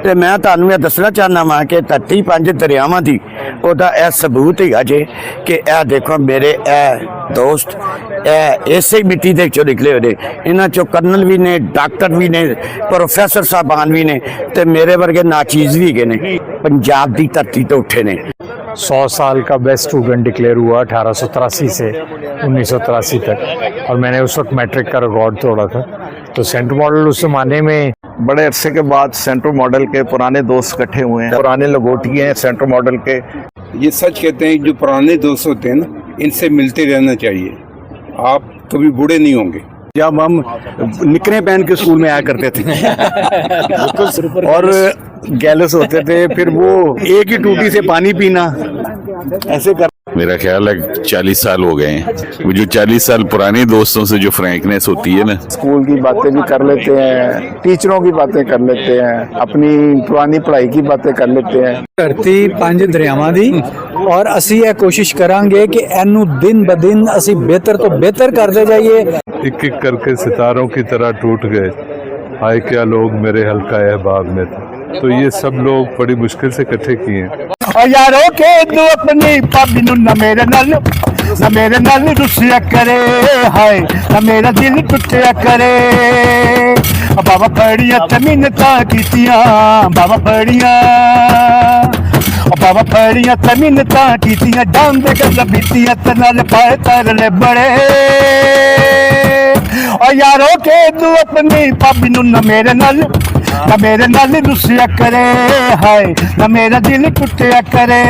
ਤੇ ਮੈਂ ਤੁਹਾਨੂੰ ਇਹ ਦੱਸਣਾ ਚਾਹੁੰਦਾ ਵਾਂ ਕਿ ਧਰਤੀ ਪੰਜ ਦਰਿਆਵਾਂ ਦੀ ਉਹਦਾ ਇਹ ਸਬੂਤ ਹੈਗਾ ਜੇ ਕਿ ਇਹ ਦੇਖੋ ਮੇਰੇ ਇਹ ਦੋਸਤ ਇਹ ਇਸੇ ਮਿੱਟੀ ਦੇ ਵਿੱਚੋਂ ਨਿਕਲੇ ਹੋਏ ਨੇ। ਇਹਨਾਂ ਚੋਂ ਕਰਨਲ ਵੀ ਨੇ, ਡਾਕਟਰ ਵੀ ਨੇ, ਪ੍ਰੋਫੈਸਰ ਸਾਹਿਬਾਨ ਵੀ ਨੇ ਤੇ ਮੇਰੇ ਵਰਗੇ ਨਾਚੀਜ਼ ਵੀ ਹੈਗੇ ਨੇ। ਪੰਜਾਬ ਦੀ ਧਰਤੀ ਤੋਂ ਉੱਠੇ ਨੇ। 100 साल का बेस्ट स्टूडेंट डिक्लेयर हुआ 1883 से 1983 तक, और मैंने उस वक्त मैट्रिक का रिकॉर्ड तोड़ा था। तो सेंट्रल मॉडल उस जमाने में बड़े अरसे के बाद सेंट्रल मॉडल के पुराने दोस्त इकट्ठे हुए हैं, पुराने लंगोटिए हैं सेंट्रल मॉडल के। ये सच कहते हैं जो पुराने दोस्त होते हैं ना, इनसे मिलते रहना चाहिए, आप कभी बूढ़े नहीं होंगे। जब हम निकरे पहन के स्कूल में आया करते थे और गैलस होते थे, फिर वो एक ही टूटी से पानी पीना ऐसे कर। मेरा ख्याल है 40 साल हो गए हैं। वो जो 40 साल पुराने दोस्तों से जो फ्रैंकनेस होती है ना, स्कूल की बातें भी कर लेते हैं, टीचरों की बातें कर लेते हैं, अपनी पुरानी पढ़ाई की बातें कर लेते हैं। धरती पंज दरियावां दी और असी ये कोशिश करांगे कि एनू दिन ब दिन असी बेहतर तो बेहतर करते जाइए। एक एक करके सितारों की तरह टूट गए, हाय क्या लोग मेरे हल्का अहबाब में थे। तो ये सब लोग बड़ी मुश्किल से इकट्ठे किए। और यारों के तू अपनी भाभी नू ना मेरे नाल रुसिया करे, हाय ना मेरा दिल टुटिया करे। बाबा बड़िया ते मिन्नतां कीतियां, बाबा बड़िया ते मिन्नतां कीतियां, डांग दे गल्लां बीतियां ते नाल पाए तरले बड़े। और यारों के तू अपनी भाभी नू ना मेरे नाल रुसिया करे, हाय ना मेरा दिल टुटिया करे।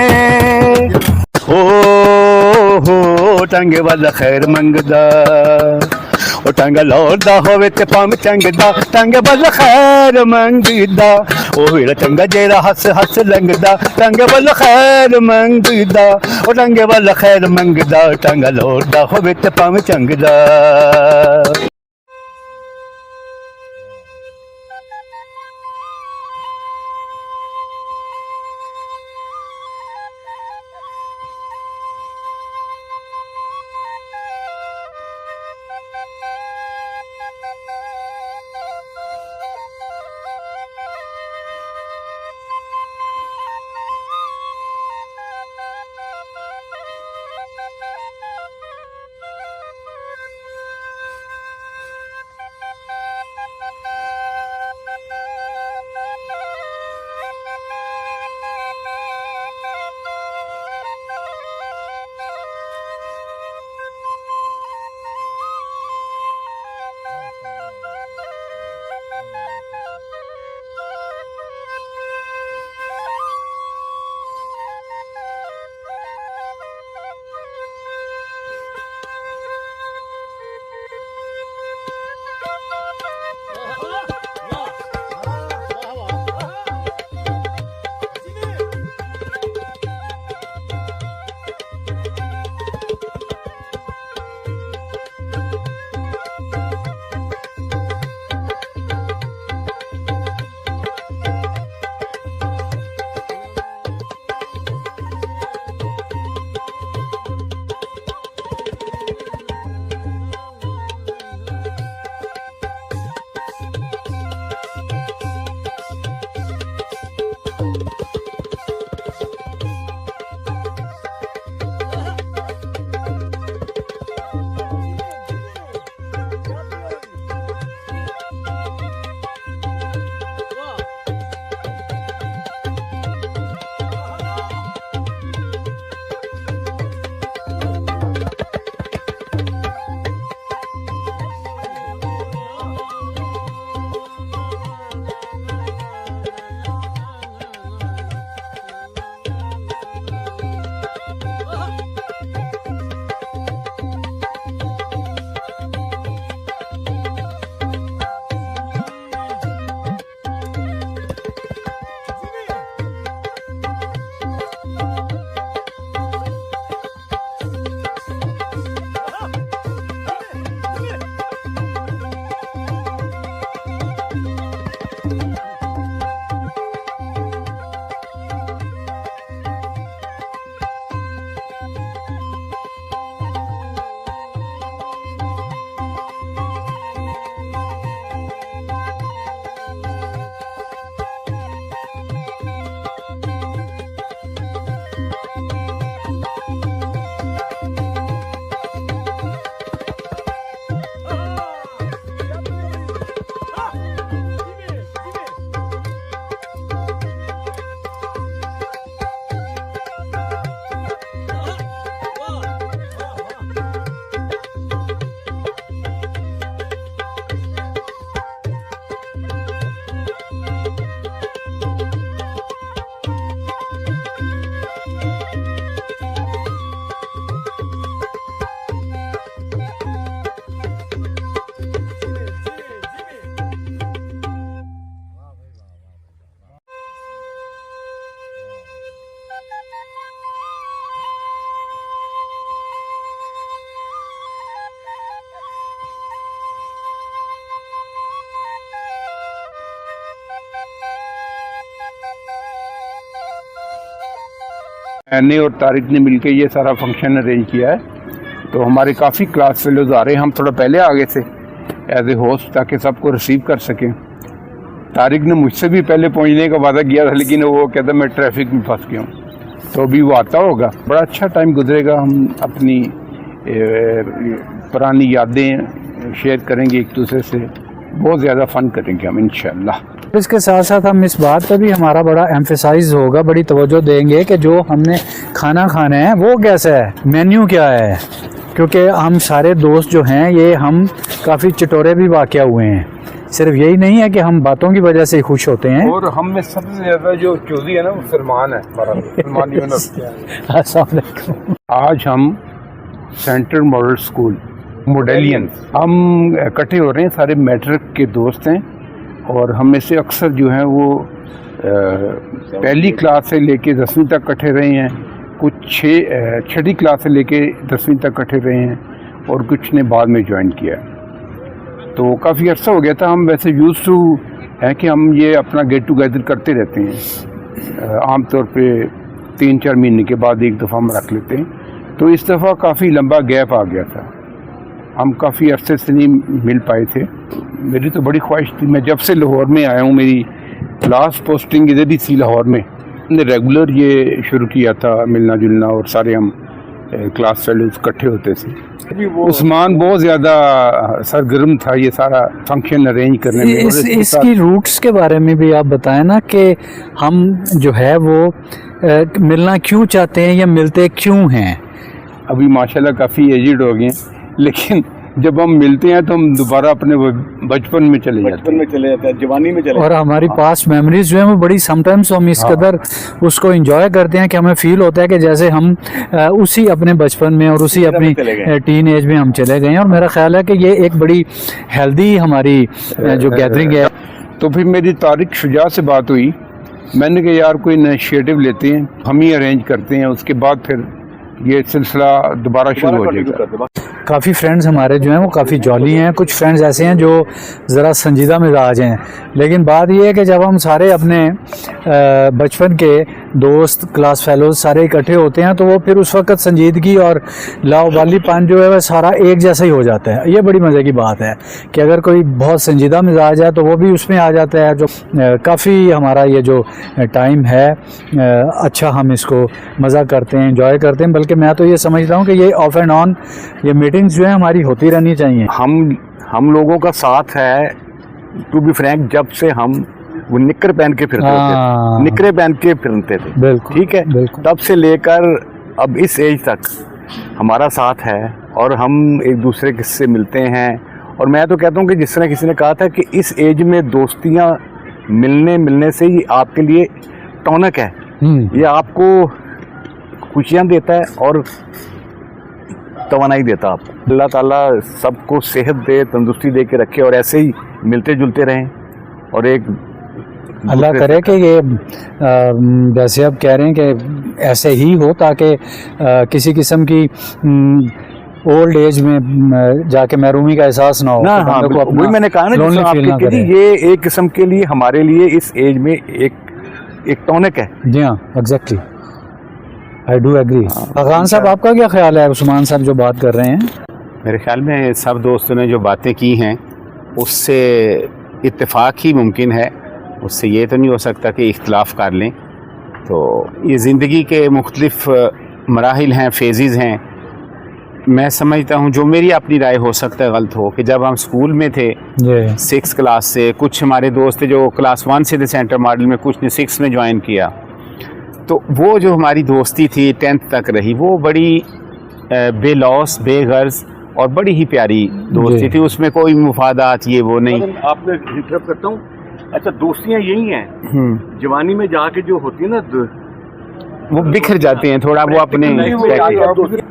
हो टंगे वाला खैर मंगदा, ओ टंगा लौटदा होवे ते पाम चंगदा, टंगे वाला खैर मंगदा। ओ वीरा टंगा जेरा हस हस लंगदा, टंगे वाला खैर मंगदा। ओ टंगे वाला खैर मंगदा, टंगा लौटदा होवे ते पाम चंगदा। मैंने और तारिक ने मिलकर ये सारा फंक्शन अरेंज किया है। तो हमारे काफ़ी क्लास फेलोज आ रहे हैं, हम थोड़ा पहले आ गए थे एज ए होस्ट ताकि सबको रिसीव कर सकें। तारिक ने मुझसे भी पहले पहुंचने का वादा किया था, लेकिन वो कहता मैं ट्रैफिक में फंस गया हूँ। तो अभी वो आता होगा, बड़ा अच्छा टाइम गुजरेगा। हम अपनी पुरानी यादें शेयर करेंगे एक दूसरे से, बहुत ज़्यादा फ़न करेंगे हम इंशाल्लाह। इसके साथ साथ हम इस बात पे भी हमारा बड़ा एम्फेसाइज होगा, बड़ी तवज्जो देंगे कि जो हमने खाना खाना है वो कैसा है, मेन्यू क्या है, क्योंकि हम सारे दोस्त जो हैं ये हम काफ़ी चटोरे भी वाक़या हुए हैं। सिर्फ यही नहीं है कि हम बातों की वजह से खुश होते हैं। और हम में सबसे ज़्यादा जो चौधरी है ना वो सलमान है, सलमान यूनुस। अस्सलाम वालेकुम। आज हम सेंट्रल मॉडल स्कूल मोडेलियन हम इकट्ठे हो रहे हैं, सारे मैट्रिक के दोस्त हैं और हम में से अक्सर जो हैं वो पहली क्लास से लेके 10वीं तक इकट्ठे रहे हैं, कुछ छठी क्लास से लेके 10वीं तक इकट्ठे रहे हैं और कुछ ने बाद में ज्वाइन किया। तो काफ़ी अर्सा हो गया था। हम वैसे यूज़ टू है कि हम ये अपना गेट टुगेदर करते रहते हैं, आम तौर पे 3-4 महीने के बाद एक दफ़ा हम रख लेते हैं। तो इस दफ़ा काफ़ी लंबा गैप आ गया था, हम काफ़ी अरसे से नहीं मिल पाए थे। मेरी तो बड़ी ख्वाहिश थी, मैं जब से लाहौर में आया हूँ, मेरी लास्ट पोस्टिंग इधर ही थी लाहौर में, हमने रेगुलर ये शुरू किया था मिलना जुलना और सारे हम क्लास फेलोज इकट्ठे होते थे। उस्मान बहुत ज़्यादा सरगर्म था ये सारा फंक्शन अरेंज करने में। इसकी रूट्स के बारे में भी आप बताएं ना कि हम जो है वो मिलना क्यों चाहते हैं या मिलते क्यों हैं। अभी माशाल्लाह काफ़ी एजिड हो गए हैं, लेकिन जब हम मिलते हैं तो हम दोबारा अपने बचपन में चले जाते हैं, जवानी में चले। और हमारी पास्ट मेमोरीज जो है वो बड़ी समटाइम्स हम इस कदर उसको एंजॉय करते हैं कि हमें फील होता है कि जैसे हम उसी अपने बचपन में और उसी अपनी टीन एज में हम चले गए हैं। और मेरा ख्याल है कि ये एक बड़ी हेल्दी हमारी जो गैदरिंग है। तो फिर मेरी तारिक शुजा से बात हुई, मैंने कहा यार कोई इनिशिएटिव लेते हैं, हम ही अरेंज करते हैं, उसके बाद फिर ये सिलसिला दोबारा शुरू हो जाएगा। काफ़ी फ्रेंड्स हमारे जो हैं वो काफ़ी जॉली हैं, कुछ फ्रेंड्स ऐसे हैं जो ज़रा संजीदा मिजाज हैं, लेकिन बात ये है कि जब हम सारे अपने बचपन के दोस्त क्लास फेलोज सारे इकट्ठे होते हैं तो वो फिर उस वक्त संजीदगी और लावालीपन जो है वह सारा एक जैसा ही हो जाता है। ये बड़ी मज़े की बात है कि अगर कोई बहुत संजीदा मिजाज है तो वो भी उसमें आ जाता है। जो काफ़ी हमारा ये जो टाइम है अच्छा हम इसको मज़ा करते हैं, इंजॉय करते हैं। बल्कि मैं तो ये समझता हूँ कि ये ऑफ एंड ऑन ये मीटिंग्स जो है हमारी होती रहनी चाहिए। हम लोगों का साथ है, टू बी फ्रैंक, जब से हम वो निक्कर पहन के फिरते थे, निक्करे पहन के फिरते थे, बिल्कुल ठीक है, तब से लेकर अब इस एज तक हमारा साथ है और हम एक दूसरे से मिलते हैं। और मैं तो कहता हूँ कि जिस तरह किसी ने कहा था कि इस एज में दोस्तियाँ मिलने से ही आपके लिए टॉनिक है, ये आपको खुशियाँ देता है और तवानाई देता है आपको। अल्लाह ताला सबको सेहत दे, तंदुरुस्ती दे के रखे और ऐसे ही मिलते जुलते रहें और एक अल्लाह करे कि ये जैसे आप कह रहे हैं कि ऐसे ही हो ताकि किसी किस्म की ओल्ड एज में जाके महरूमी का एहसास ना हो ना। हाँ, वही मैंने कहा ना कि ये एक किस्म के लिए हमारे लिए इस एज में एक टॉनिक है। जी हाँ, exactly, I do agree. Khan साहब आपका क्या ख्याल है उस्मान साहब जो बात कर रहे हैं? मेरे ख्याल में सब दोस्तों ने जो बातें की हैं उससे इत्तेफाक ही मुमकिन है, उससे ये तो नहीं हो सकता कि इख्तलाफ कर लें। तो ये ज़िंदगी के मुख्तलिफ मराहिल हैं, फेजेस हैं। मैं समझता हूँ, जो मेरी अपनी राय हो सकता है गलत हो, कि जब हम स्कूल में थे 6 क्लास से, कुछ हमारे दोस्त थे जो क्लास 1 से थे सेंटर मॉडल में, कुछ ने 6 में ज्वाइन किया, तो वो जो हमारी दोस्ती थी 10th तक रही, वो बड़ी बेलौस बेगर्ज और बड़ी ही प्यारी दोस्ती थी। उसमें कोई मुफादात ये वो नहीं। आपने इंटरप्ट करता हूँ, अच्छा दोस्तियाँ यही हैं जवानी में जाके जो होती है ना वो बिखर जाते हैं थोड़ा, वो अपने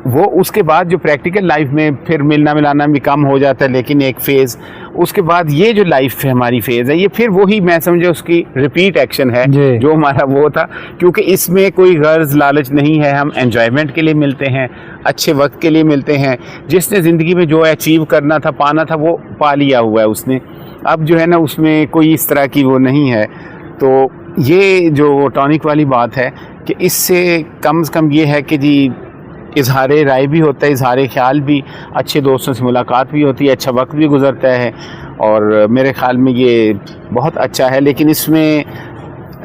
वो उसके बाद जो प्रैक्टिकल लाइफ में फिर मिलना मिलाना भी कम हो जाता है। लेकिन एक फेज़ उसके बाद ये जो लाइफ है हमारी फेज़ है, ये फिर वही मैं समझे उसकी रिपीट एक्शन है जो हमारा वो था, क्योंकि इसमें कोई गर्ज लालच नहीं है। हम एंजॉयमेंट के लिए मिलते हैं, अच्छे वक्त के लिए मिलते हैं। जिसने ज़िंदगी में जो अचीव करना था, पाना था, वो पा लिया हुआ है उसने। अब जो है ना उसमें कोई इस तरह की वो नहीं है। तो ये जो टॉनिक वाली बात है कि इससे कम से कम ये है कि जी इजहार राय भी होता है, इजहार ख्याल भी, अच्छे दोस्तों से मुलाकात भी होती है, अच्छा वक्त भी गुजरता है, और मेरे ख्याल में ये बहुत अच्छा है। लेकिन इसमें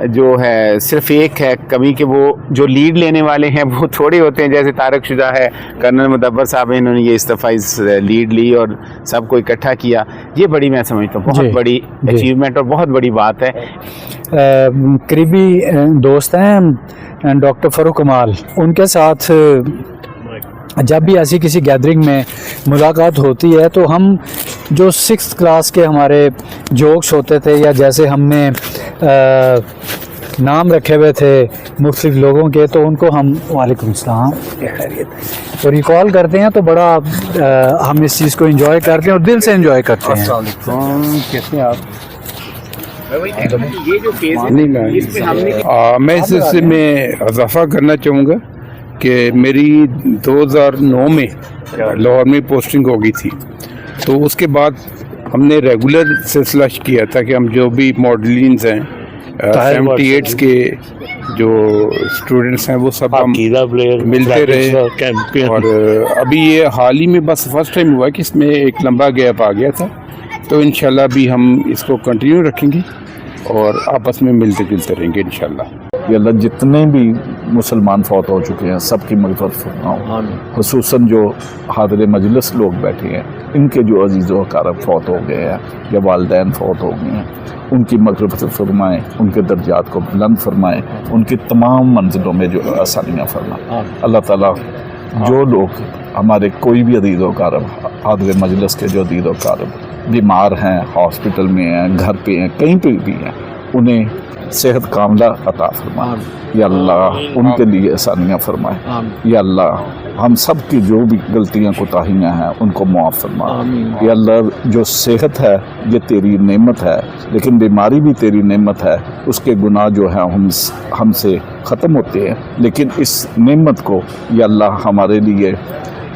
जो है सिर्फ एक है कमी कि वो जो लीड लेने वाले हैं वो थोड़े होते हैं, जैसे तारक शुजा है, कर्नल मुदब्बर साहब हैं, इन्होंने ये इस दफ़ा इस लीड ली और सबको इकट्ठा किया। ये बड़ी, मैं समझता हूँ बहुत बड़ी अचीवमेंट और बहुत बड़ी बात है। करीबी दोस्त हैं डॉक्टर फ़रूक कमाल, उनके साथ जब भी ऐसी किसी गैदरिंग में मुलाकात होती है तो हम जो 6th क्लास के हमारे जोक्स होते थे, या जैसे हमने नाम रखे हुए थे मुख्तलिफ लोगों के, तो उनको हम वालेकुम सलाम तो रिकॉल करते हैं, तो बड़ा हम इस चीज़ को एंजॉय करते हैं और दिल से एंजॉय करते हैं। कैसे आप? ये जो फेज है इसमें हमने मैं इस सिलसिले में इजाफा करना चाहूँगा कि मेरी 2009 में लाहौर में पोस्टिंग हो गई थी, तो उसके बाद हमने रेगुलर सिलसिला किया था कि हम जो भी मॉडलिंग्स हैं 78 के जो स्टूडेंट्स हैं वो सब हम मिलते रहे। और अभी ये हाल ही में बस फर्स्ट टाइम हुआ कि इसमें एक लंबा गैप आ गया था, तो इंशाल्लाह भी हम इसको कंटिन्यू रखेंगे और आपस में मिलते जुलते रहेंगे इंशाल्लाह। या अल्लाह जितने भी मुसलमान फौत हो चुके हैं सबकी मग़फ़िरत फरमाओ, खुसूसन जो हाज़िर मजलिस लोग बैठे हैं, इनके जो अजीज़ व अक़ारब फौत हो गए हैं या वालिदैन फौत हो गए हैं, उनकी मग़फ़िरत फरमाएँ, उनके दर्जात को बुलंद फरमाएँ, उनकी तमाम मंजिलों में जो आसानियाँ फरमाएँ। अल्लाह ताला जो लोग हमारे कोई भी अजीज़ व अक़ारब हाज़िर मजलिस के जो अजीज़ व अक़ारब बीमार हैं, हॉस्पिटल में हैं, घर पे हैं, कहीं पे भी हैं, उन्हें सेहत कामला अता फरमाए। या अल्लाह उनके लिए आसानियाँ फरमाए। या अल्लाह हम सब की जो भी गलतियाँ कोताहियाँ हैं उनको मुआफ़ फरमाए। या अल्लाह जो सेहत है ये तेरी नेमत है, लेकिन बीमारी भी तेरी नेमत है, उसके गुनाह जो हैं हमसे ख़त्म होते हैं, लेकिन इस नेमत को या अल्लाह हमारे लिए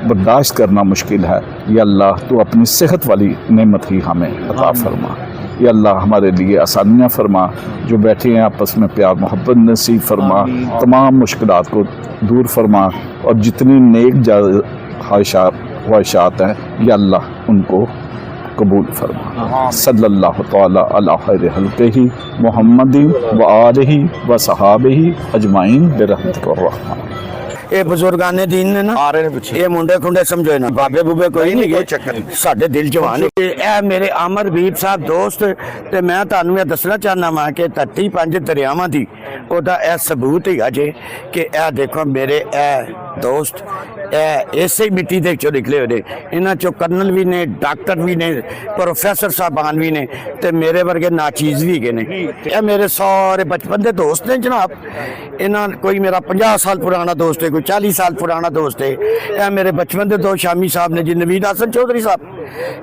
बर्दाश्त करना मुश्किल है। या अल्लाह तो अपनी सेहत वाली नेमत ही हमें अता फरमा। या अल्लाह हमारे लिए आसानियाँ फरमा, जो बैठे हैं आपस में प्यार मोहब्बत नसीब फरमा, तमाम मुश्किलात को दूर फरमा, और जितनी नेक ख्वाहिशात हैं या अल्लाह उनको कबूल फरमा। सल्लल्लाहु तआला अला खैर खल्क़िही मुहम्मदिन व आलिही व सहाबिही अजमाइन बिरहमतिकर रहमान। ਇਹ ਬਜ਼ੁਰਗਾਂ दीन ने ना आ रहे ने पिछे, ये मुंडे खुंडे समझो ना, बाबे बूबे कोई नहीं गए, चक्कर साडे दिल जवान है। मेरे आमर हबीब साहब दोस्त, ते मैं तुहानू ये दसना चाहना वा कि 35 दरियावां दी ओदा ए सबूत ही अजे कि ए देखो मेरे ए दोस्त इसे ही मिट्टी दे चो निकले हुए, इन्हां चो कर्नल भी ने, डॉक्टर भी ने, प्रोफैसर साहबान भी ने, ते मेरे वर्गे नाचीज़ भी गए ने। ये मेरे सारे बचपन के दोस्त ने जनाब। इन्हां कोई मेरा 50 साल पुराना दोस्त है, कोई 40 साल पुराना दोस्त है। यह मेरे बचपन के दोस्त शामी साहब ने जी, नवीद हसन चौधरी साहब,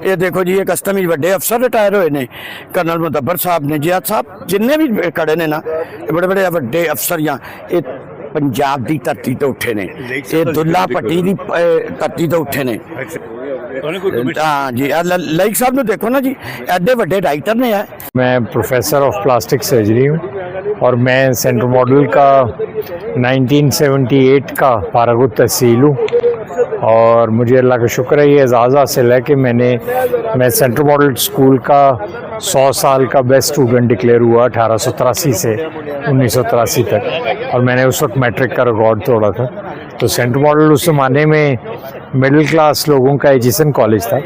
ये देखो जी, एक कस्टम बड़े अफसर रिटायर हुए ने, कर्नल मुदब्बर साहब ने, जियाद साहब, जिन्ने भी खड़े ने ना बड़े बड़े बड़े अफसर या पंजाब की धरती तो उठे ने, ये दुल्ला भट्टी की धरती तो उठे ने। हाँ जी, लाइक साहब ने देखो ना जी, एडे बड़े राइटर ने है। मैं प्रोफेसर ऑफ प्लास्टिक सर्जरी हूँ और मैं सेंट्रल मॉडल का 1978 का फारग तहसील हूँ, और मुझे अल्लाह का शुक्र है ये एजाज़ हासिल है कि मैं सेंट्रल मॉडल स्कूल का 100 साल का बेस्ट स्टूडेंट डिक्लेयर हुआ 1883 से 1983 तक, और मैंने उस वक्त मैट्रिक का रिकॉर्ड तोड़ा था। तो सेंट्रल मॉडल उस ज़माने में मिडिल क्लास लोगों का एजुकेशन कॉलेज था,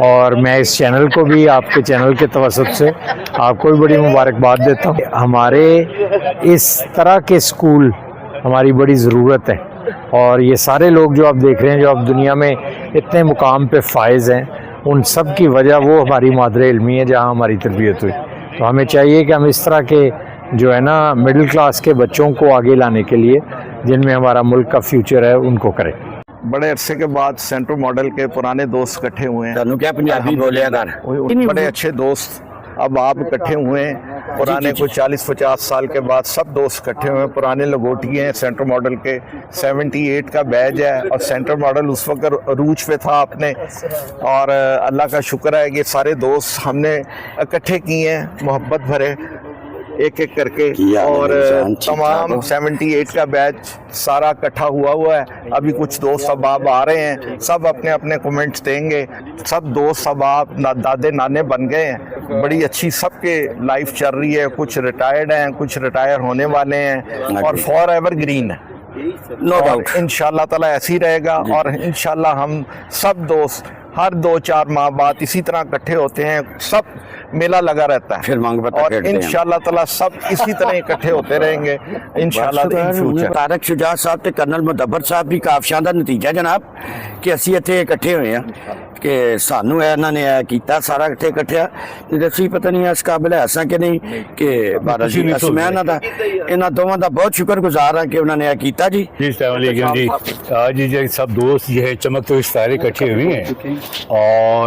और मैं इस चैनल को भी, आपके चैनल के तवसत से आपको भी बड़ी मुबारकबाद देता हूँ। हमारे इस तरह के स्कूल हमारी बड़ी ज़रूरत है, और ये सारे लोग जो आप देख रहे हैं, जो आप दुनिया में इतने मुकाम पे फायज़ हैं, उन सब की वजह वो हमारी मादरे इल्मी है जहाँ हमारी तरबियत हुई। तो हमें चाहिए कि हम इस तरह के जो है ना मिडिल क्लास के बच्चों को आगे लाने के लिए, जिनमें हमारा मुल्क का फ्यूचर है, उनको करें। बड़े अरसे के बाद सेंट्रल मॉडल के पुराने दोस्त इकट्ठे हुए हैं। क्या पंजाबी बोले बड़े अच्छे दोस्त अब आप इकट्ठे हुए हैं। पुराने कोई 40-50 साल के बाद सब दोस्त इकट्ठे हुए हैं। पुराने लंगोटी हैं सेंट्रल मॉडल के, 78 का बैज है, और सेंट्रल मॉडल उस वक्त अरूज पे था आपने, और अल्लाह का शुक्र है कि सारे दोस्त हमने इकट्ठे किए हैं मोहब्बत भरे। एक एक करके, और तमाम 78 का बैच सारा इकट्ठा हुआ है। अभी कुछ दोस्त अहबाब आ रहे हैं, सब अपने अपने कमेंट्स देंगे। सब दोस्त अहबाब दादे नाने बन गए हैं, बड़ी अच्छी सबके लाइफ चल रही है। कुछ रिटायर्ड हैं, कुछ रिटायर होने वाले हैं, और फॉर एवर ग्रीन है, नो डाउट। इंशाल्लाह ताला ऐसे ही रहेगा, और इंशाल्लाह हम सब दोस्त हर 2-4 माह बाद इसी तरह इकट्ठे होते हैं, सब मेला लगा रहता है, फिर मांग पता और इंशाल्लाह ताला सब इसी तरह इकट्ठे होते रहेंगे इंशाल्लाह इन फ्यूचर। तारक शुजा साहब ते कर्नल मुदब्बर साहब भी काफी शानदार नतीजा जनाब कि ਅਸੀਂ ਇੱਥੇ ਇਕੱਠੇ ਹੋਏ ਆ कि सानू ਇਹਨਾਂ ने ਕੀਤਾ ਸਾਰਾ ਇਕੱਠਿਆ ਤੇ ਅਸੀਂ ਪਤਾ ਨਹੀਂ ਇਸ ਕਾਬਿਲ ਐਸਾ ਕਿ ਨਹੀਂ कि भारत जी मैं ਇਹਨਾਂ ਦਾ ਇਹਨਾਂ ਦੋਵਾਂ ਦਾ ਬਹੁਤ ਸ਼ੁਕਰਗੁਜ਼ਾਰ ਹਾਂ कि ਉਹਨਾਂ ने ਕੀਤਾ जी। जी आज ये सब दोस्त ये चमकते हुए सारे इकट्ठे हुए हैं, और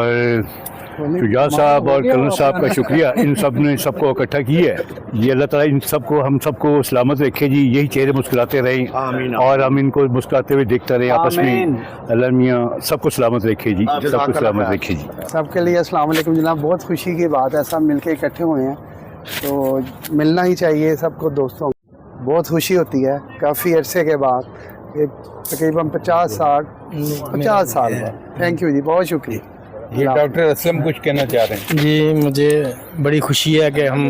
शुजा साहब और कर्नल साहब का शुक्रिया, इन सब ने सबको इकट्ठा किया है। ये अल्लाह ताला इन सबको हम सबको सलामत रखे जी, यही चेहरे मुस्कुराते रहें और हम इनको मुस्कुराते हुए देखते रहे आपस में। अल्लाह मियाँ सबको सलामत रखे जी, सबको सलामत रखे जी। सबके लिए अस्सलाम वालेकुम जनाब, बहुत खुशी की बात है, सब मिलके इकट्ठे हुए हैं तो मिलना ही चाहिए सबको दोस्तों। बहुत खुशी होती है काफ़ी अरसे के बाद, तकरीबन 50 साल बाद। थैंक यू जी, बहुत शुक्रिया। ये डॉक्टर असलम कुछ कहना चाह रहे हैं जी। मुझे बड़ी खुशी है कि हम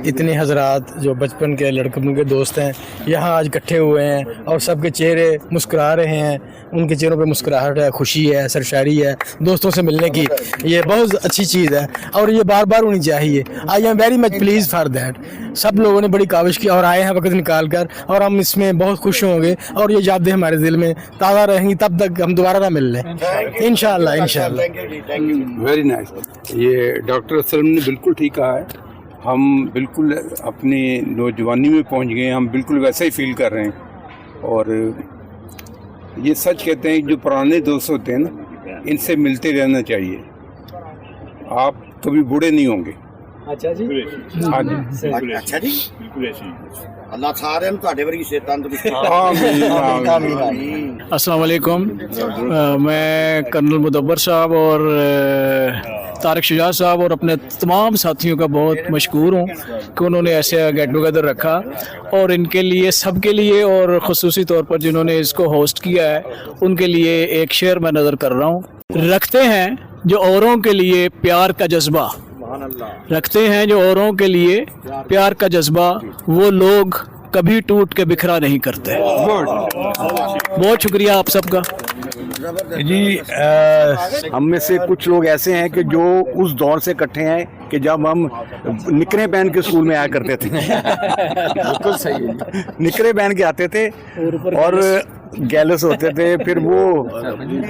इतने हजरात जो बचपन के लड़कों के दोस्त हैं यहाँ आज इकट्ठे हुए हैं, और सबके चेहरे मुस्कुरा रहे हैं, उनके चेहरों पे मुस्कुराहट है, खुशी है, सरशारी है दोस्तों से मिलने की। ये बहुत अच्छी चीज़ है और ये बार बार होनी चाहिए। I am very much please for that. सब लोगों ने बड़ी काविश की और आए हैं वक्त निकाल कर, और हम इसमें बहुत खुश होंगे और ये यादें हमारे दिल में ताज़ा रहेंगी तब तक हम दोबारा ना मिल लें इंशाअल्लाह इंशाअल्लाह। Very nice. ये डॉक्टर असलम ने बिल्कुल ठीक कहा है, हम बिल्कुल अपनी नौजवानी में पहुंच गए हैं, हम बिल्कुल वैसा ही फील कर रहे हैं। और ये सच कहते हैं जो पुराने दोस्त होते हैं ना, इनसे मिलते रहना चाहिए, आप कभी बूढ़े नहीं होंगे। अच्छा जी, हाँ जी, अच्छा जी, अल्लाह सारे हम ਤੁਹਾਡੇ ਵਰਗੀ ਸਿਹਤ ਤੰਦਰੁਸਤੀ। अस्सलाम वालेकुम। मैं कर्नल मुदब्बर साहब और तारक शुजा साहब और अपने तमाम साथियों का बहुत मशकूर हूँ कि उन्होंने ऐसे गेट टुगेदर रखा, और इनके लिए सबके लिए और ख़ुसूसी तौर पर जिन्होंने इसको होस्ट किया है उनके लिए एक शेर मैं नज़र कर रहा हूँ। रखते हैं जो औरों के लिए प्यार का जज्बा, रखते हैं जो औरों के लिए प्यार का जज्बा, वो लोग कभी टूट के बिखरा नहीं करते। बहुत शुक्रिया आप सबका जी। हम में से कुछ लोग ऐसे हैं कि जो उस दौर से इकट्ठे हैं कि जब हम निकरे पहन के स्कूल में आया करते थे। बिल्कुल सही है, निकरे पहन के आते थे और गैलस होते थे, फिर वो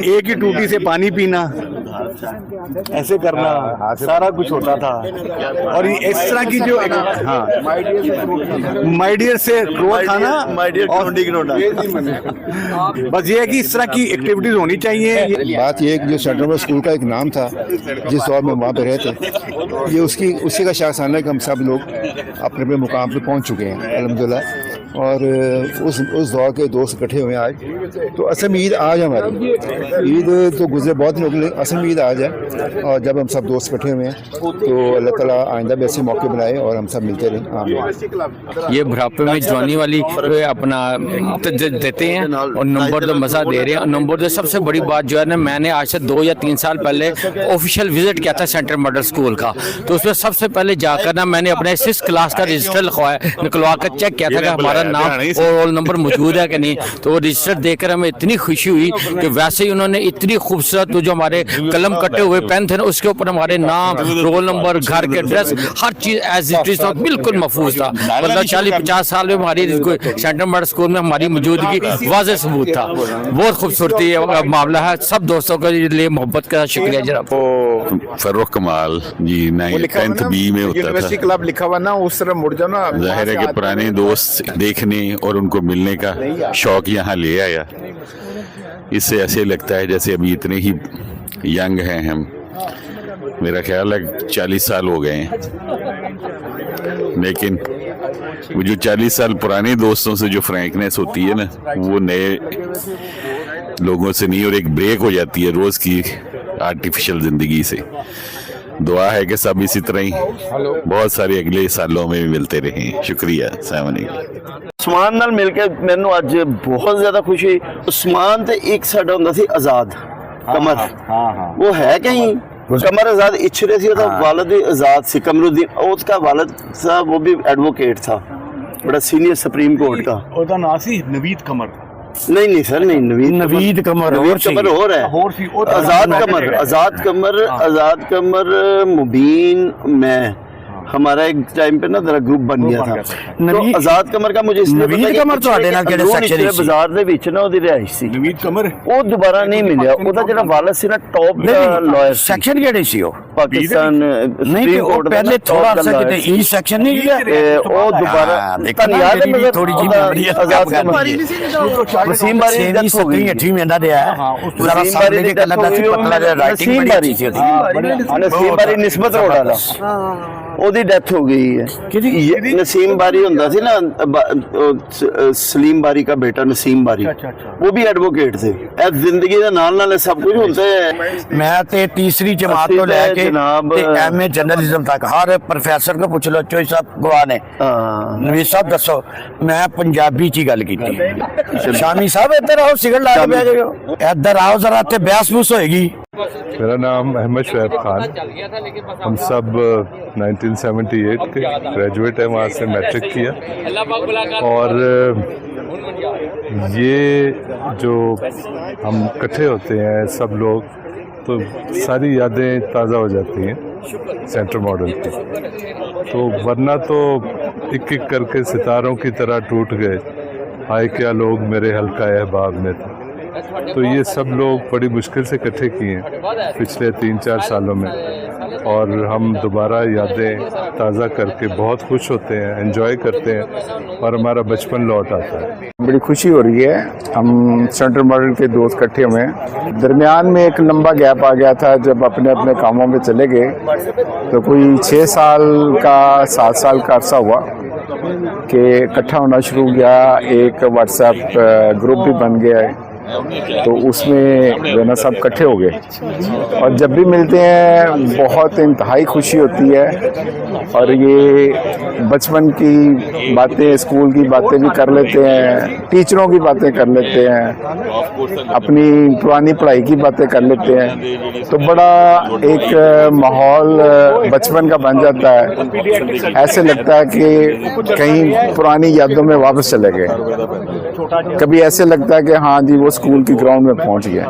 एक ही टूटी से पानी पीना, ऐसे करना, सारा कुछ होता था। और इस तरह की जो माय डियर से रोज खाना, बस ये है कि इस तरह की एक्टिविटीज होनी चाहिए। बात ये है कि जो सेंट्रल बोर्ड स्कूल का एक नाम था जिस दौर में वहाँ पे रहते, ये उसी का शाखसाना है कि हम सब लोग अपने अपने मुकाम पे पहुँच चुके हैं अल्हम्दुलिल्लाह। और उस दौर के दोस्त इकट्ठे हुए आज, तो असल में ईद आज हमारी ईद तो गुजरे बहुत दिन हो गए, असल में ईद आज है। और जब हम सब दोस्त इकट्ठे हुए हैं तो अल्लाह ताला आइंदा भी ऐसे मौके बनाए और हम सब मिलते रहें। आमीन। ये बुढ़ापे में जवानी वाली अपना देते हैं और नंबर तो मज़ा दे रहे हैं। नंबर तो सबसे बड़ी बात जो है ना, मैंने आज से 2 या 3 साल पहले ऑफिशियल विजिट किया था सेंट्रल मॉडल स्कूल का, तो उसमें सबसे पहले जाकर ना मैंने अपने 6th क्लास का रजिस्टर निकलवा कर चेक किया था कि हमारा नाम और रोल नंबर मौजूद है कि नहीं। तो वो रजिस्टर देखकर हमें इतनी खुशी हुई कि वैसे ही उन्होंने इतनी खूबसूरत जो हमारे कलम कटे हुए पेन थे ना, उसके ऊपर हमारे नाम, रोल नंबर, घर के एड्रेस, हर चीज़ एज इट इज बिल्कुल महफूज था। मतलब 40-50 साल में हमारी सेंट्रल मॉडल स्कूल में हमारी मौजूदगी वाज़ेह सबूत था। बहुत खूबसूरती मामला है। सब दोस्तों के लिए मोहब्बत का शुक्रिया जनाब। फर्रुख कमाल जी 10th B में होता यूनिवर्सिटी क्लब लिखा हुआ ना, उस तरह मुड़ जाओ ना। जाहिर है कि पुराने दोस्त देखने और उनको मिलने का शौक यहाँ ले आया। इससे ऐसे लगता है जैसे अभी इतने ही यंग हैं हम। मेरा ख्याल है 40 साल हो गए हैं, लेकिन वो जो 40 साल पुराने दोस्तों से जो फ्रैंकनेस होती है ना, वो नए लोगों से नहीं, और एक ब्रेक हो जाती है रोज़ की आर्टिफिशियल ज़िंदगी से। दुआ है कि सब इसी तरह ही बहुत सारे अगले सालों में भी मिलते रहें। शुक्रिया। अस्सलाम वालेकुम। उस्मान नाल मिल के मैनू अज बहुत ज्यादा खुशी। उस्मान ते एक साडा हुंदा सी आजाद कमर, वो है कहीं कमर आजाद इच्छरे सी, ਉਹਦਾ वालिद भी आजाद सी कमरुद्दीन। उसका वालिद साहब वो भी एडवोकेट था, बड़ा सीनियर सुप्रीम कोर्ट का। ਉਹਦਾ ਨਾਂ ਸੀ नवीद कमर। नहीं सर, नहीं नवीद कमर और है। आजाद कमर मुबीन में हमारा एक टाइम पे ना जरा ग्रुप बन गया था। तो आजाद कमर का मुझे नवीद कमर ਤੁਹਾਡੇ ਨਾਲ ਕਿਹੜੇ ਸੈਕਸ਼ਨ ਵਿੱਚ ਬਾਜ਼ਾਰ ਦੇ ਵਿੱਚ ਨਾ ਉਹਦੀ ਰਿਹਾਇਸ਼ ਸੀ। नवीद कमर ਉਹ ਦੁਬਾਰਾ ਨਹੀਂ ਮਿਲਿਆ। ਉਹਦਾ ਜਿਹੜਾ ਵਾਲਿਦ ਸੀ ਨਾ ਟੌਪ ਦਾ ਲਾਇਰ ਸੈਕਸ਼ਨ ਕਿਹੜੇ ਸੀ ਉਹ? ਪਾਕਿਸਤਾਨ ਨਹੀਂ ਉਹ ਪਹਿਲੇ ਥੋੜਾ ਅਰਸਾ ਕਿਤੇ ਈ ਸੈਕਸ਼ਨ ਨਹੀਂ ਗਿਆ। ਉਹ ਦੁਬਾਰਾ ਤੁਹਾਨੂੰ ਯਾਦ ਹੈ ਮਗਰ ਥੋੜੀ ਜਿਹੀ ਮੈਮਰੀ ਆਜ਼ਾਦ ਕਮਰ ਵਸੀਮ ਬਾਰੀ ਦੀ 7-8 ਮਹੀਨਾ ਦੇ ਆ ਜ਼ਰਾ ਸਾਹਮਣੇ ਦੇ ਕੱਲਾ ਦਾ ਸੀ ਪਤਲਾ ਜਿਹਾ ਰਾਈਟਿੰਗ ਬੜੀ ਅੱਛੀ ਸੀ ਉਹਦੀ। ਨਸੀਮ ਬਾਰੀ ਨਿਸਬਤ ਰੋਡ ਵਾਲਾ ਉਹਦੀ ਡੈਥ ਹੋ ਗਈ है। नसीम बारी ਹੁੰਦਾ ਸੀ ना, सलीम बारी का बेटा नसीम बारी, वो भी एडवोकेट थे। जिंदगी ਦੇ ਨਾਲ ਨਾਲ सब कुछ ਹੁੰਦਾ है। मैं ते तीसरी जमात तो लेके एमए जर्नलिज्म तक हर प्रोफेसर को पूछ लो, चोई साहब गवाह ने नवीद साहब दसो, मैं पंजाबी च गल की। शामी साहब इधर आओ, सिगरेट ला के बैठ गए हो, इधर आओ जरा, ते बहस बूस होएगी। मेरा नाम अहमद शुएब खान। हम सब 1978 के ग्रेजुएट हैं, वहाँ से मैट्रिक किया। और ये जो हम इकट्ठे होते हैं सब लोग, तो सारी यादें ताज़ा हो जाती हैं सेंट्रल मॉडल की। तो वरना तो एक एक करके सितारों की तरह टूट गए, हाय क्या लोग मेरे हल्का अहबाब में थे। तो ये सब लोग बड़ी मुश्किल से इकट्ठे किए हैं पिछले 3-4 सालों में, और हम दोबारा यादें ताज़ा करके बहुत खुश होते हैं, एंजॉय करते हैं, और हमारा बचपन लौट आता है। बड़ी खुशी हो रही है। हम सेंट्रल मॉडल के दोस्त इकट्ठे हुए हैं। दरमियान में एक लंबा गैप आ गया था, जब अपने अपने कामों में चले गए, तो कोई 6 साल का 7 साल का अरसा हुआ कि इकट्ठा होना शुरू किया। एक व्हाट्सएप ग्रुप भी बन गया है, तो उसमें जो है ना सब इकट्ठे हो गए, और जब भी मिलते हैं बहुत इंतहाई खुशी होती है। और ये बचपन की बातें, स्कूल की बातें भी कर लेते हैं, टीचरों की बातें कर लेते हैं, अपनी पुरानी पढ़ाई की बातें कर लेते हैं। तो बड़ा एक माहौल बचपन का बन जाता है। ऐसे लगता है कि कहीं पुरानी यादों में वापस चले गए। कभी ऐसे लगता है कि हाँ जी वो स्कूल की ग्राउंड में पहुंच गया,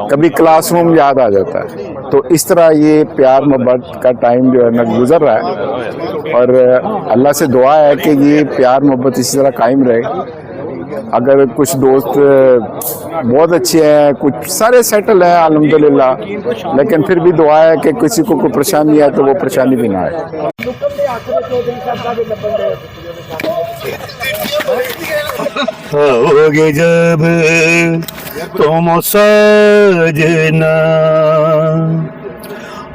कभी क्लासरूम याद आ जाता है। तो इस तरह ये प्यार मोहब्बत का टाइम जो है ना गुजर रहा है, और अल्लाह से दुआ है कि ये प्यार मोहब्बत इसी तरह कायम रहे। अगर कुछ दोस्त बहुत अच्छे हैं, कुछ सारे सेटल हैं अल्हम्दुलिल्लाह, लेकिन फिर भी दुआ है कि किसी को कोई परेशानी है तो वो परेशानी भी ना आए। होगे जब तुम सजना,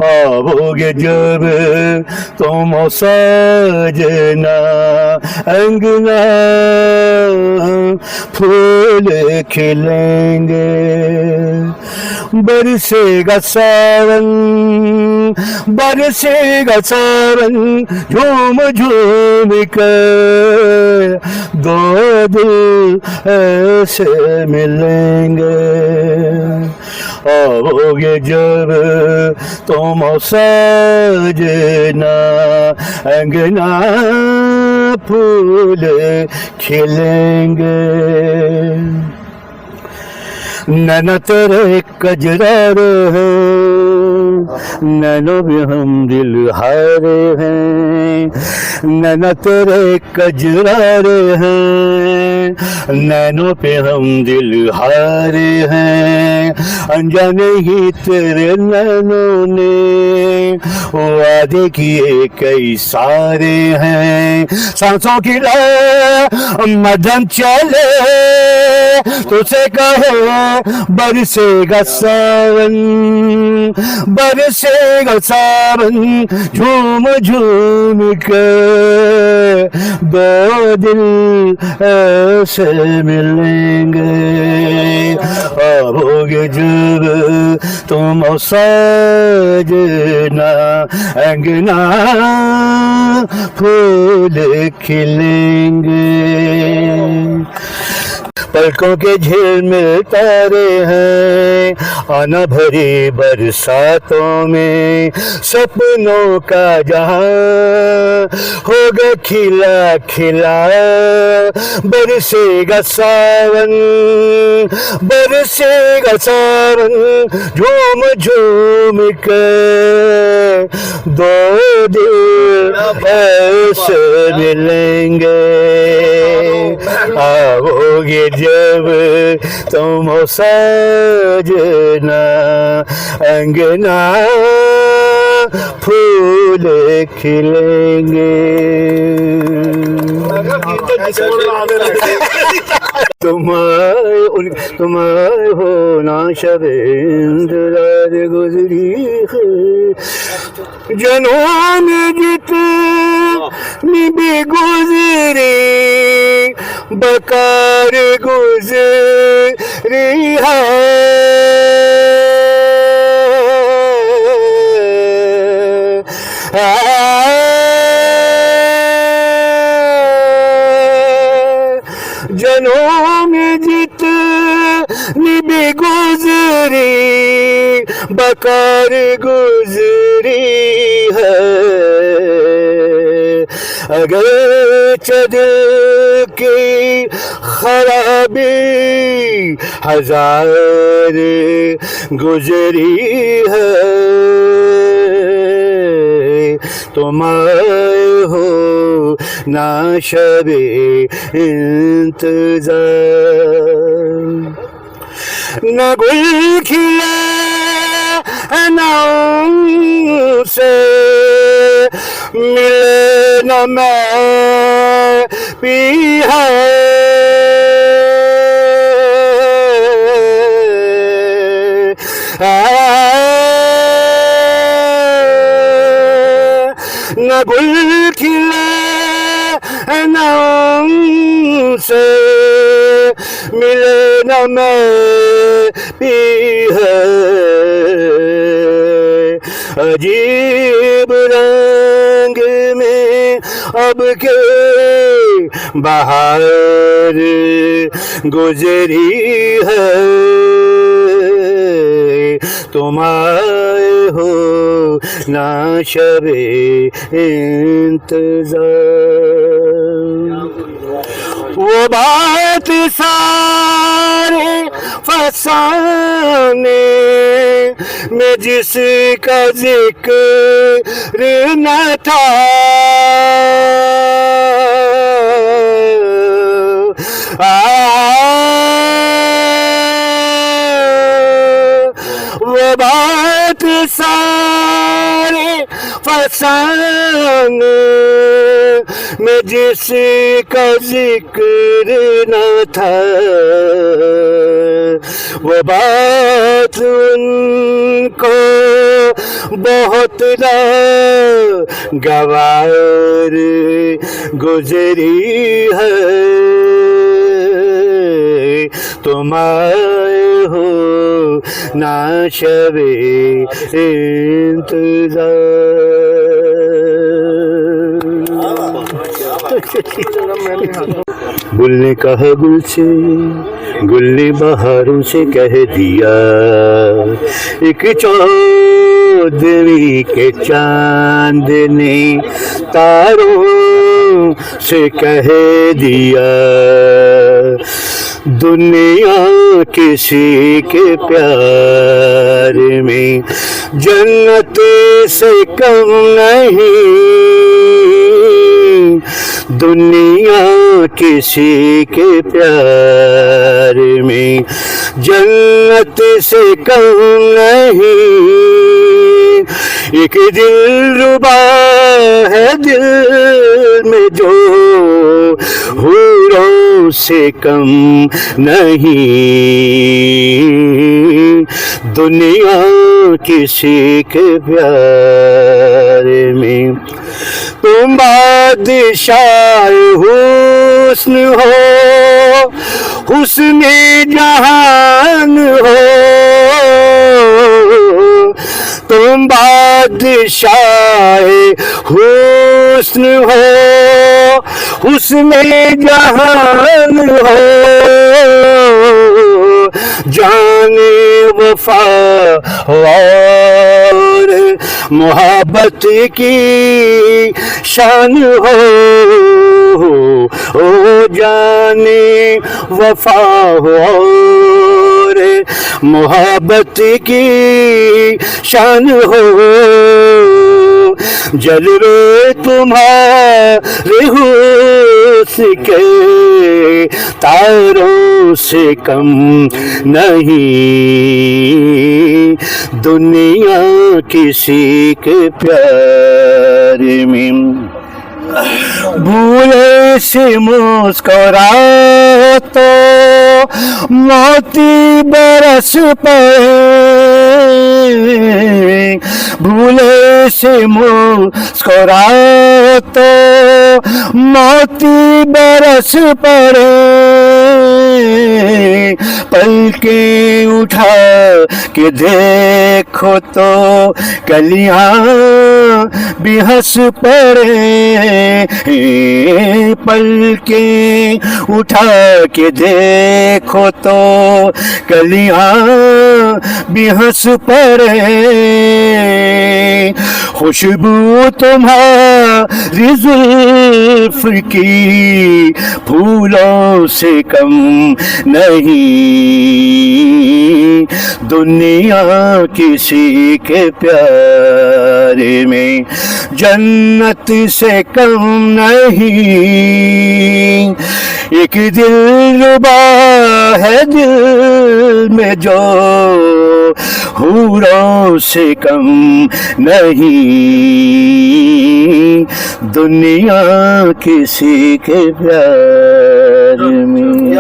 आओगे जब तुम सजना, अंगना फूल खिलेंगे, बरसेगा सावन, बरसेगा सावन, झूम झूम कर दो दिल ऐसे मिलेंगे। आओगे जब तुम सजना, अंगना फूल खिलेंगे, नैना तेरे कजरार है, नैनो भी हम दिल हारे हैं, नैना तेरे कजरार हैं, नैनो पे हम दिल हारे हैं। अनजाने ही तेरे नैनों ने वादे किए कई सारे हैं, सांसों की मदन चले, तुझसे कहो बरसेगा सावन, बरसेगा सावन झूम झूम के, दो दिल ऐसे मिलेंगे, आओगे जब तुम सजना, अंगना फूल खिलेंगे। पलकों के झिलमिल तारे हैं, आना भरी बरसातों में, सपनों का जहां होगा खिला खिला, बरसेगा सावन, बरसेगा सावन झूम झूम के, दो दिल ऐसे मिलेंगे, आओगे जब तुम सजना, अंगना फूल खिलेंगे। तुम्हारे होना शब इंतजार गुजरी है, जनों में जितनी भी गुजरी, बकार गुजरी है, जनों में जितनी भी गुजरी, बकार गुजरी है, अगर दिल की खराबी हजार गुजरी है, तुम आए हो ना शबे इंतजार, न गुल खिला ना से मिले न मैं पिया, न गुल खिला न से मिले न मैं पी है, अजीब रंग में अब के बहार गुजरी है, तुम आए हो ना शबे इंतजार, वो बात सारे फसाने में जिसका जिक्र न था, वो बात सारे फसाने में जिसका जिक्र न था, वो बात उनको बहुत गवार गुजरी है, तुम आए हो ना शबे इंतजार। गुल ने कहा गुल से, गुल ने बहारों से कह दिया, एक चौदवी के चांद ने तारों से कह दिया, दुनिया किसी के प्यार में जन्नत से कम नहीं, दुनिया किसी के प्यार में जन्नत से कम नहीं, एक दिल रुबा है दिल में जो हूरों से कम नहीं, दुनिया किसी के प्यार में। तुम बादशाह हुस्न हो, हुस्न जहान हो, तुम बादशाह हुस्न हो, हुस्न जहान हो, जाने वफा और मोहब्बत की शान हो, ओ जाने वफा और मोहब्बत की शान हो, जलवे तुम्हारे हुस्न के तारों से कम नहीं, दुनिया किसी के प्यार में। भूले से मुस्कुराओ तो मोती बरस पड़े, भूले से मुस्कुराओ तो मोती बरस पड़े, पलकें उठा के देखो तो कलियां भी हंस पड़े, पलकें उठा के देखो तो कलियां भी हंस पड़े, खुशबू तुम्हारी जुल्फ की फूलों से कम नहीं, दुनिया किसी के प्यार में। जन्नत से कम नहीं, एक दिलरुबा है दिल में जो, हूरों से कम नहीं, दुनिया किसी के प्यार में।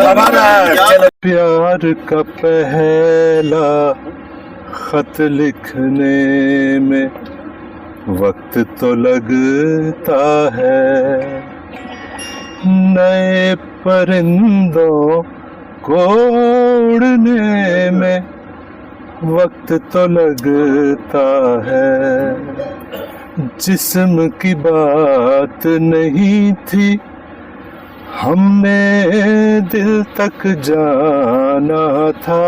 प्यार का पहला खत लिखने में वक्त तो लगता है, नए परिंदों को उड़ने में वक्त तो लगता है, जिस्म की बात नहीं थी हमने दिल तक जाना था,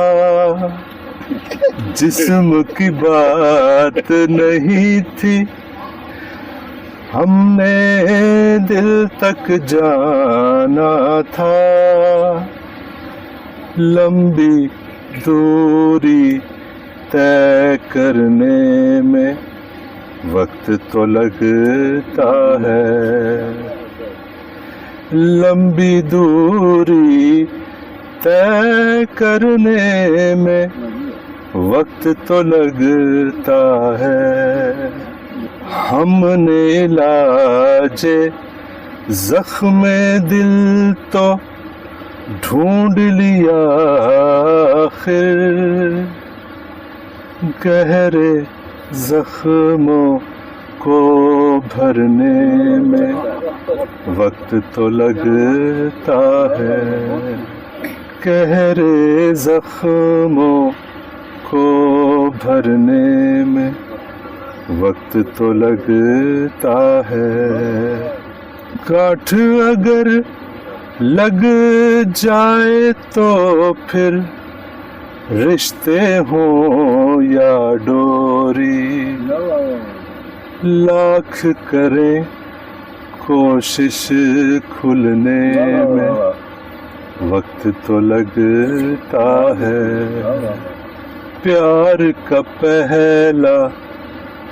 जिस्म की बात नहीं थी हमने दिल तक जाना था, लंबी दूरी तय करने में वक्त तो लगता है, लंबी दूरी तय करने में वक्त तो लगता है, हमने इलाजे जख्म दिल तो ढूंढ लिया आखिर, गहरे जख्मों को भरने में वक्त तो लगता है, गहरे जख्मों को भरने में वक्त तो लगता है, गांठ अगर लग जाए तो फिर रिश्ते हो या डोरी, लाख करें कोशिश खुलने में वक्त तो लगता है, प्यार का पहला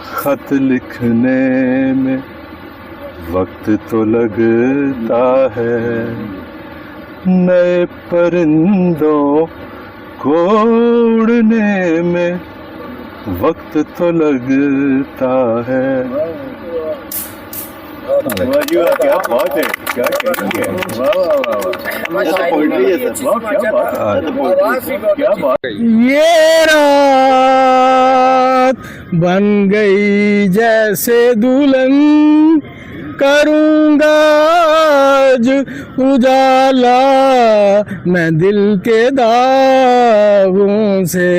खत लिखने में वक्त तो लगता है, नए परिंदों को उड़ने में वक्त तो लगता है। क्या बात है, क्या कहेंगे, वाह वाह वाह। ये रात बन गई जैसे दुल्हन, करूँगा आज उजाला मैं दिल के दागों से।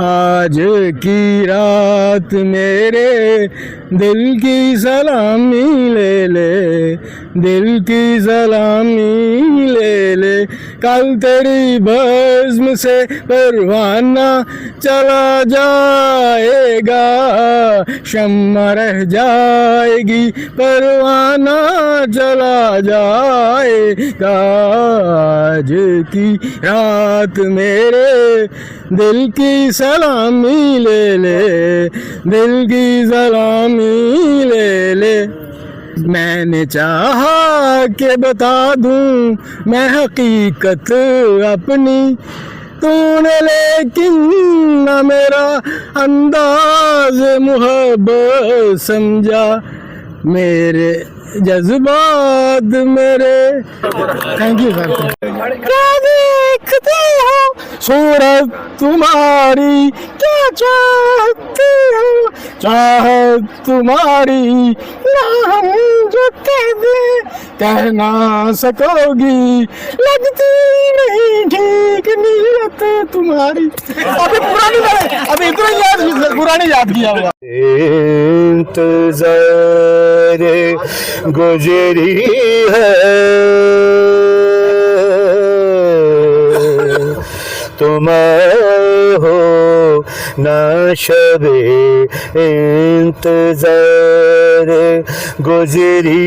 आज की रात मेरे दिल की सलामी ले ले, दिल की सलामी ले ले। कल तेरी बज़्म से परवाना चला जाएगा, शम्मा रह जाएगी परवाना चला जाएगा। आज की रात मेरे दिल की सलामी ले ले, दिल की सलामी ले ले। मैंने चाहा कि बता दूं मैं हकीकत अपनी, तूने लेकिन न मेरा अंदाज मुहब्बत समझा। मेरे जज्बात मेरे, थैंक यू सर। क्या देखते हो सूरत तुम्हारी, क्या चाहते हो चाहत तुम्हारी, ना हम जो कह दे कह ना सकोगी, लगती नहीं ठीक नीयत तुम्हारी। अभी पुरानी अभी इतना याद पुरानी याद किया हुआ। इंतज़ार गुजरी है तुम हो ना शबे इंतज़ार गुजरी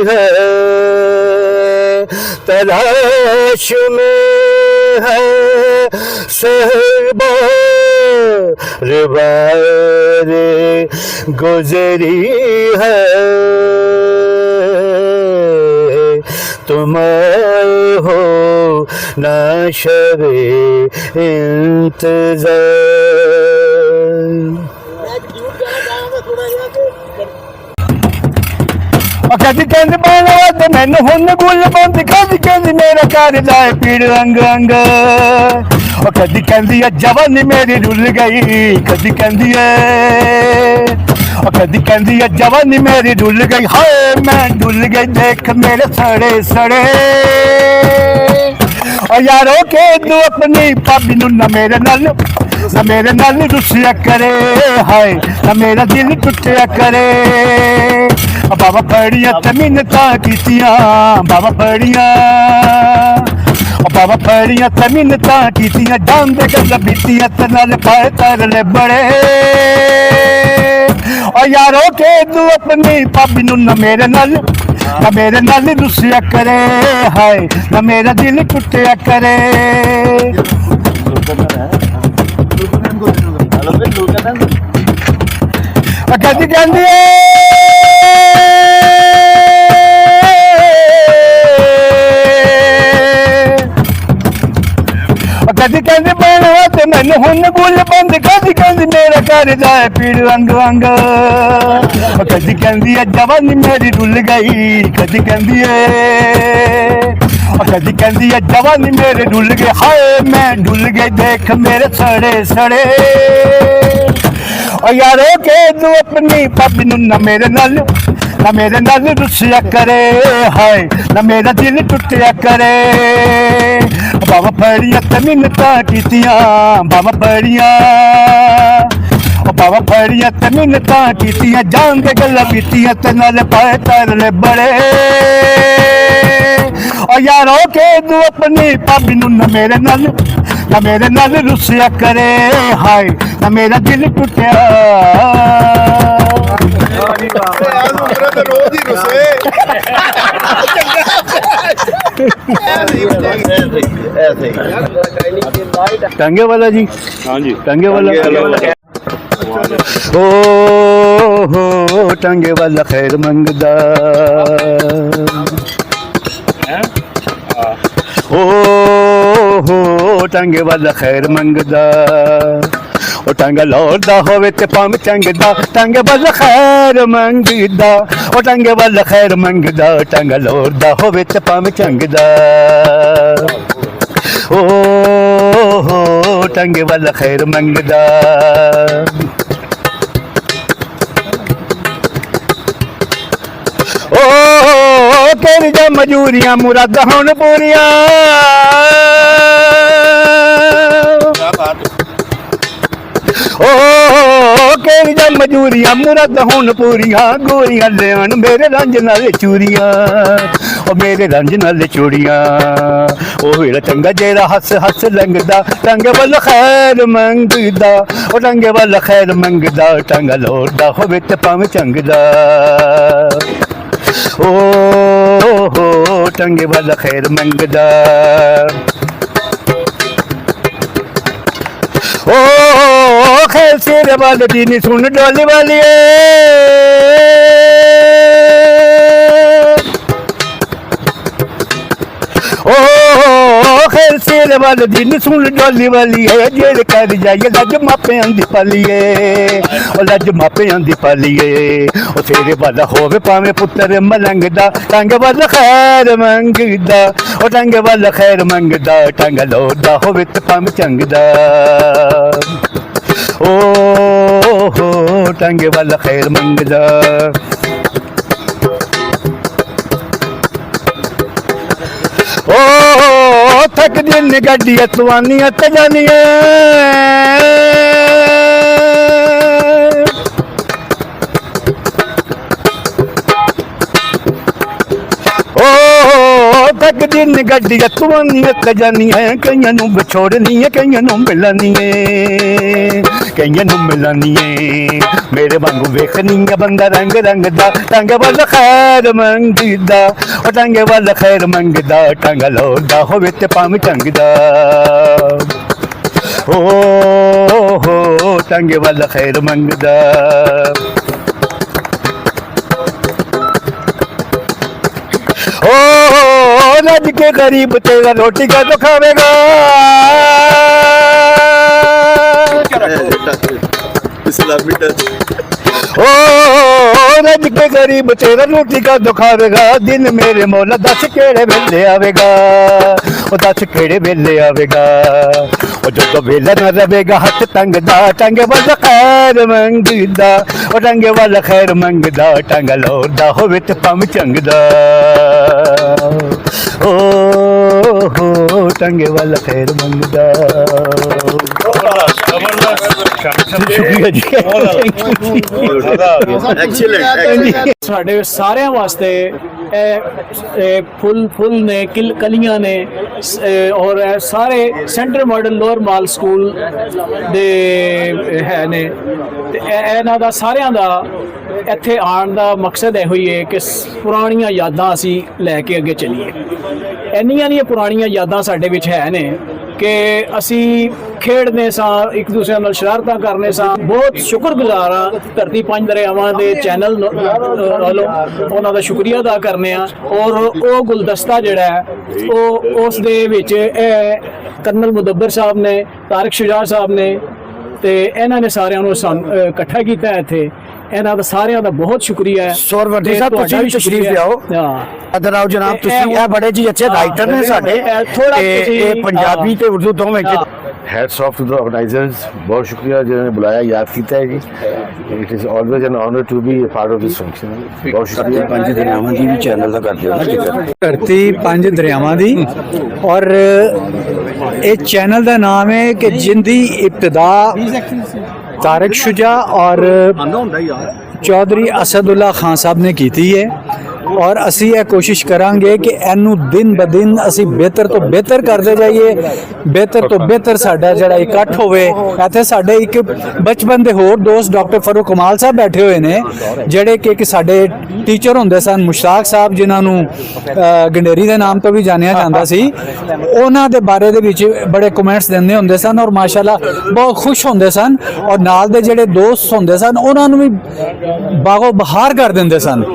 है, तलाश में है सहबा बार गुजरी है तुम हो ना शबे इंतज़ार। कद कंद पाना ते मैनू हुन गुल बंद, कद कंद मेरा कर जाए पीड़ अंग अंग। कदी कहती है जवानी मेरी रुल गई, कदी कहती है कदी कहती है जवानी मेरी रुल गई। हाय मैं डुल गई देख मेरे सड़े सड़े। और यारों के दो अपनी भाभी नू ना मेरे नाल रुसिया करे, हाय ना मेरा दिल टुटिया करे। बाबा बड़िया ते मिन्नतां कीतियां, बाबा बड़िया बाबा बड़िया ते मिन्नतां कीतियां, जानदे गल्लां बीतियां ते नाल पाए तरले बड़े। और यारों के तू अपनी भाभी नू ना मेरे नाल रुसिया करे, हाय ना मेरा दिल टुटिया करे। कदी कहंदी कदी कहंदी बना ते मैनू हुन गुल बंद, कदी कहंदी मेरा कर जाए पीड़ अंग अंग। कदी कहंदी है जवानी मेरी रुल गई, कदी कहंदी है जवानी मेरी रुल गई। हाय मैं डुल गई देख मेरे सड़े सड़े। और यारों के तू अपनी भाभी नू ना मेरे नाल रुसिया करे, हाय ना मेरा दिल टुटिया करे। बाबा बड़िया ते मिन्नतां कीतियां, बाबा बड़िया ते मिन्नतां कीतियां, जानदे गल्लां बीतियां ते नाल पाए तरले बड़े। और यारों के तू अपनी भाभी नू ना मेरे नाल रुसिया करे, हाय ना मेरा दिल टुटिया। टांगे वाला जी, हाँ जी टांगे वाला। ओ हो टांगे वाला खैर मंगदा, ओ हो टांगे वाला खैर मंगदा। ओ ਟੰਗ ਲੋੜਦਾ ਹੋਵੇ ਤੇ ਭਾਵੇਂ ਚੰਗਦਾ ਟੰਗ ਵੱਲ ਖੈਰ ਮੰਗਦਾ ਉਹ ਟੰਗ ਵੱਲ ਖੈਰ ਮੰਗਦਾ ਟੰਗ ਲੋੜਦਾ ਹੋਵੇ ਤੇ ਭਾਵੇਂ ਚੰਗਦਾ ਓ ਟੰਗ ਵੱਲ ਖੈਰ ਮੰਗਦਾ ਓ ਤੇਰੀ ਜਾਂ ਮਜੂਰੀਆਂ ਮੁਰਾਦਾਂ ਹੁਣ ਪੂਰੀਆਂ ਓ ਤੇਰੀ ਜਾਂ ਮਜੂਰੀਆਂ ਮੁਰਾਦਾਂ ਹੁਣ ਪੂਰੀਆਂ ਗੋਰੀਆਂ ਲੈਣ ਮੇਰੇ ਰੰਜ ਨਾਲ ਚੂੜੀਆਂ ਓ ਮੇਰੇ ਰੰਜ ਨਾਲ ਚੂੜੀਆਂ ਉਹ ਵੇਲਾ ਚੰਗਾ ਜਿਹੜਾ ਹੱਸ ਹੱਸ ਲੰਘਦਾ ਟੰਗ ਵੱਲ ਖੈਰ ਮੰਗਦਾ ਉਹ ਟੰਗ ਵੱਲ ਖੈਰ ਮੰਗਦਾ ਟੰਗ ਲੋੜਦਾ ਹੋਵੇ ਤੇ ਭਾਵੇਂ ਚੰਗਦਾ ਓ ਟੰਗੇ ਵਾਲਾ ਖੈਰ ਮੰਗਦਾ ਓ ਖੈਰ ਸਿਰ ਵਾਲੇ ਦੀ ਨੀ ਸੁਣ ਡੋਲੀ ਵਾਲੀਏ ਓ ਖੈਰ ਸਿਰ ਵਾਲੇ ਦੀ ਨੀ ਸੁਣ ਡੋਲੀ ਵਾਲੀਏ ਜਿਹੜੇ ਕਰ ਜਾਈਏ ਲੱਜ ਮਾਪਿਆਂ ਦੀ ਪਾਲੀਏ ਉਹ ਲੱਜ ਮਾਪਿਆਂ ਦੀ ਪਾਲੀਏ ਉਹ ਤੇਰੇ ਵਾਲਾ ਹੋਵੇ ਭਾਵੇਂ ਪੁੱਤਰ ਮਲੰਗਦਾ ਟੰਗ ਵੱਲ ਖੈਰ ਮੰਗਦਾ ਉਹ ਟੰਗ ਵੱਲ ਖੈਰ ਮੰਗਦਾ ਟੰਗ ਲੋੜਦਾ ਹੋਵੇ ਤੇ ਭਾਵੇਂ ਚੰਗਦਾ ਓ ਟੰਗ ਵੱਲ ਖੈਰ ਮੰਗਦਾ ਓ ਥੱਕ ਦਿਨ ਗੱਡੀਆਂ ਤਵਾਨੀਆਂ ਤੇ ਜਾਨੀਆਂ ਤੱਕ ਦਿਨ ਗੱਡੀਆਂ ਤਵਾਨੀਆਂ ਤੇ ਜਾਨੀਆਂ ਕਈਆਂ ਨੂੰ ਵਿਛੋੜਨੀਆਂ ਕਈਆਂ ਨੂੰ ਮਿਲਣੀਆਂ ਕਈਆਂ ਨੂੰ ਮਿਲਣੀਆਂ ਮੇਰੇ ਵਾਂਗੂ ਵੇਖਣੀਆਂ ਬੰਦਾ ਰੰਗ ਰੰਗ ਦਾ ਟੰਗ ਵੱਲ ਖੈਰ ਮੰਗਦਾ ਉਹ ਟੰਗ ਵੱਲ ਖੈਰ ਮੰਗਦਾ ਟੰਗ ਲੋੜਦਾ ਹੋਵੇ ਤੇ ਭਾਵੇਂ ਚੰਗਦਾ ਓ ਟੰਗ ਵੱਲ ਖੈਰ ਮੰਗਦਾ ओ रज के गरीब तेरा रोटी का तो खावेगा ओ रज के गरीब तेरा रोटी का तो खावेगा दिन मेरे मौला दस केड़े वेले आवेगा ओ दस केड़े वेले आवेगा ओ जो वेला न रवेगा हथ तंगदा टंग वाल खैर मंगदा ओ टंग वाल खैर मंगदा टंग लोड़दा होवे ते भावें चंगदा ओ टंगे वाला खैर मंगदा शुक्रिया जी ਸਾਡੇ ਸਾਰਿਆਂ ਵਾਸਤੇ ਇਹ ਫੁੱਲ ਨੇ ਕਲੀਆਂ ਨੇ ਔਰ ਇਹ ਸਾਰੇ ਸੈਂਟਰ ਮਾਡਲ ਲੋਅਰ ਮਾਲ ਸਕੂਲ ਦੇ ਹੈ ਨੇ ਤੇ ਇਹਨਾਂ ਦਾ ਸਾਰਿਆਂ ਦਾ ਇੱਥੇ ਆਉਣ ਦਾ ਮਕਸਦ ਇਹੋ ਹੀ ਹੈ ਕਿ ਪੁਰਾਣੀਆਂ ਯਾਦਾਂ ਅਸੀਂ ਲੈ ਕੇ ਅੱਗੇ ਚੱਲੀਏ। ਇੰਨੀਆਂ ਦੀਆਂ ਪੁਰਾਣੀਆਂ ਯਾਦਾਂ ਸਾਡੇ ਵਿੱਚ ਹੈ ਨੇ ਕਿ ਅਸੀਂ ਖੇਡਦੇ ਸਾਂ ਇੱਕ ਦੂਸਰੇ ਨਾਲ ਸ਼ਰਾਰਤਾਂ ਕਰਨੇ ਸਾਂ। ਬਹੁਤ ਸ਼ੁਕਰਗੁਜ਼ਾਰ ਹਾਂ ਧਰਤੀ ਪੰਜ ਦਰਿਆਵਾਂ ਦੇ ਚੈਨਲ ਵੱਲੋਂ ਉਹਨਾਂ ਦਾ ਸ਼ੁਕਰੀਆ ਅਦਾ ਕਰਨੇ ਆ। ਔਰ ਉਹ ਗੁਲਦਸਤਾ ਜਿਹੜਾ ਹੈ ਉਹ ਉਸ ਦੇ ਵਿੱਚ ਇਹ ਕਰਨਲ ਮੁਦੱਬਰ ਸਾਹਿਬ ਨੇ ਤਾਰਿਕ ਸ਼ੁਜਾ ਸਾਹਿਬ ਨੇ ਤੇ ਇਹਨਾਂ ਨੇ ਸਾਰਿਆਂ ਨੂੰ ਇਕੱਠਾ ਕੀਤਾ ਇੱਥੇ। ਇਹਨਾਂ ਦਾ ਸਾਰਿਆਂ ਦਾ ਬਹੁਤ ਸ਼ੁਕਰੀਆ ਹੈ। ਸੌਰਵਰਦੀ ਸਾਹਿਬ ਤੁਸੀਂ ਵੀ ਤਸ਼ਰੀਫ ਲਿਆਓ। ਅਦਰ ਆਓ ਜਨਾਬ ਤੁਸੀਂ ਇਹ ਬੜੇ ਜੀ ਅੱਛੇ ਰਾਈਟਰ ਨੇ ਸਾਡੇ ਇਹ ਪੰਜਾਬੀ ਤੇ ਉਰਦੂ ਦੋਵੇਂ hats off to the organisers बहुत शुक्रिया जिन्होंने बुलाया याद किया है जी it is always an honour to be part of this function बहुत शुक्रिया। पंज दरियावां दी भी चैनल दा करदे हो ना जिक्र धरती पंज दरियावां दी और ये चैनल का नाम है कि जिंदी इब्तदा तारिक शुजा और चौधरी असदुल्ला खान साहब ने की है और असी ये कोशिश करांगे कि इनू दिन ब दिन असी बेहतर तो बेहतर करते जाइए। बेहतर तो बेहतर साडा जिहड़ा इकट्ठ होवे। इत्थे साडे एक बचपन दे होर दोस्त डॉक्टर फरूक कमाल साहब बैठे हुए ने जिहड़े कि साडे टीचर हुंदे सन मुश्ताक साहब जिन्हां नूं गंडेरी दे नाम तो भी जानिया जांदा सी। उन्हां दे बारे दे विच बड़े कमेंट्स दिंदे हुंदे सन और माशाअल्लाह बहुत खुश हुंदे सन और नाल दे जिहड़े दोस्त हुंदे सन उन्हां नूं भी बागो बहार कर दिंदे सन।